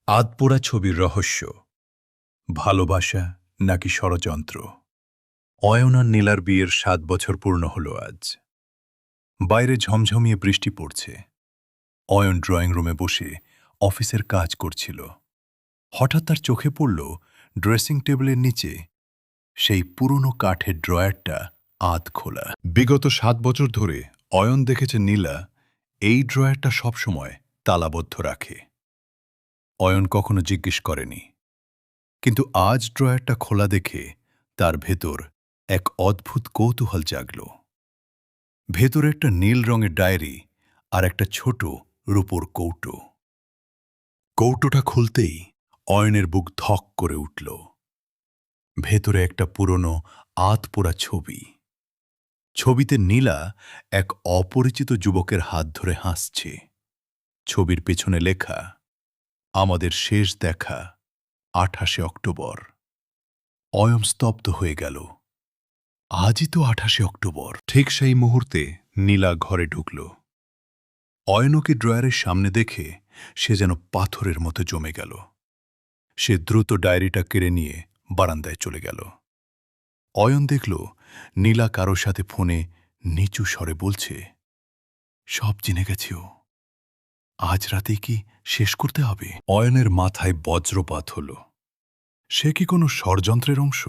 আধপোড়া ছবির রহস্য, ভালোবাসা নাকি ষড়যন্ত্র? অয়ন আর নীলার বিয়ের ৭ বছর পূর্ণ হল আজ। বাইরে ঝমঝমিয়ে বৃষ্টি পড়ছে। অয়ন ড্রয়িং রুমে বসে অফিসের কাজ করছিল। হঠাৎ তার চোখে পড়ল ড্রেসিং টেবিলের নিচে সেই পুরনো কাঠের ড্রয়ারটা আধ খোলা। বিগত ৭ বছর ধরে অয়ন দেখেছে নীলা এই ড্রয়ারটা সবসময় তালাবদ্ধ রাখে। অয়ন কখনো জিজ্ঞেস করেনি, কিন্তু আজ ড্রয়ারটা খোলা দেখে তার ভেতর এক অদ্ভুত কৌতূহল জাগল। ভেতরে একটা নীল রঙের ডায়েরি আর একটা ছোট রূপোর কৌটো। কৌটোটা খুলতেই অয়নের বুক ধক করে উঠল। ভেতরে একটা পুরনো আধপোড়া ছবি। ছবিতে নীলা এক অপরিচিত যুবকের হাত ধরে হাসছে। ছবির পেছনে লেখা, আমাদের শেষ দেখা ২৮শে অক্টোবর। অয়ন স্তব্ধ হয়ে গেল। আজই তো ২৮শে অক্টোবর। ঠিক সেই মুহূর্তে নীলা ঘরে ঢুকল। অয়নকে ড্রয়ারের সামনে দেখে সে যেন পাথরের মতো জমে গেল। সে দ্রুত ডায়েরিটা কেড়ে নিয়ে বারান্দায় চলে গেল। অয়ন দেখল নীলা কারো সাথে ফোনে নিচু স্বরে বলছে, সব জেনে গেছি ও, আজ রাতে কি শেষ করতে হবে? অয়নের মাথায় বজ্রপাত হল। সে কি কোনো ষড়যন্ত্রের অংশ?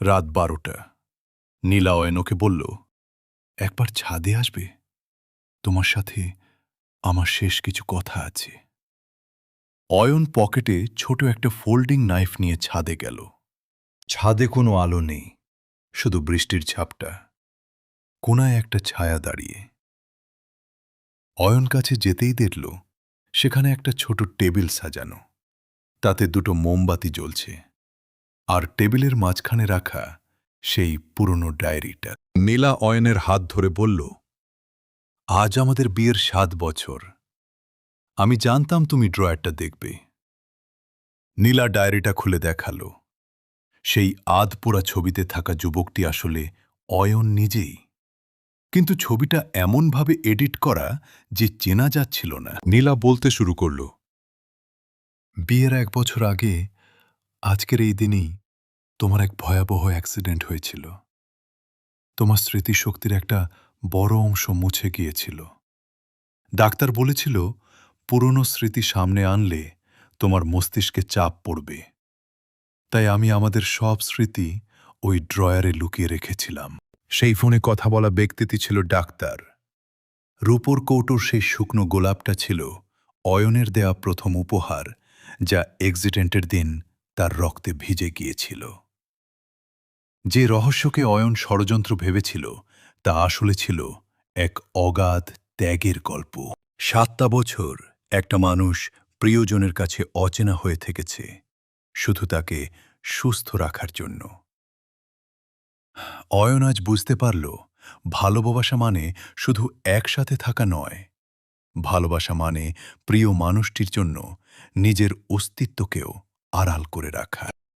রাত ১২টা। নীলা অয়নকে বলল, একবার ছাদে আসবে? তোমার সাথে আমার শেষ কিছু কথা আছে। অয়ন পকেটে ছোট একটা ফোল্ডিং নাইফ নিয়ে ছাদে গেল। ছাদে কোনো আলো নেই, শুধু বৃষ্টির ঝাপটা। কোনায় একটা ছায়া দাঁড়িয়ে। অয়ন কাছে যেতেই দেখল সেখানে একটা ছোট টেবিল সাজানো, তাতে দুটো মোমবাতি জ্বলছে, আর টেবিলের মাঝখানে রাখা সেই পুরনো ডায়েরিটা। নীলা অয়নের হাত ধরে বলল, আজ আমাদের বিয়ের ৭ বছর। আমি জানতাম তুমি ড্রয়ারটা দেখবে। নীলা ডায়েরিটা খুলে দেখালো। সেই আধপোড়া ছবিতে থাকা যুবকটি আসলে অয়ন নিজেই, কিন্তু ছবিটা এমনভাবে এডিট করা যে চেনা যাচ্ছিল না। নীলা বলতে শুরু করল, বিয়ের ১ বছর আগে আজকের এই দিনেই তোমার এক ভয়াবহ অ্যাক্সিডেন্ট হয়েছিল। তোমার স্মৃতিশক্তির একটা বড় অংশ মুছে গিয়েছিল। ডাক্তার বলেছিল পুরনো স্মৃতি সামনে আনলে তোমার মস্তিষ্কে চাপ পড়বে। তাই আমি আমাদের সব স্মৃতি ওই ড্রয়ারে লুকিয়ে রেখেছিলাম। সেই ফোনে কথা বলা ব্যক্তিটি ছিল ডাক্তার। রূপোর কৌটোর সেই শুকনো গোলাপটা ছিল অয়নের দেয়া প্রথম উপহার, যা অ্যাক্সিডেন্টের দিন তার রক্তে ভিজে গিয়েছিল। যে রহস্যকে অয়ন ষড়যন্ত্র ভেবেছিল তা আসলে ছিল এক অগাধ ত্যাগের গল্প। ৭টা বছর একটা মানুষ প্রিয়জনের কাছে অচেনা হয়ে থেকেছে, শুধু তাকে সুস্থ রাখার জন্য। অয়ন আজ বুঝতে পারল, ভালোবাসা মানে শুধু একসাথে থাকা নয়। ভালোবাসা মানে প্রিয় মানুষটির জন্য নিজের অস্তিত্বকেও আড়াল করে রাখা।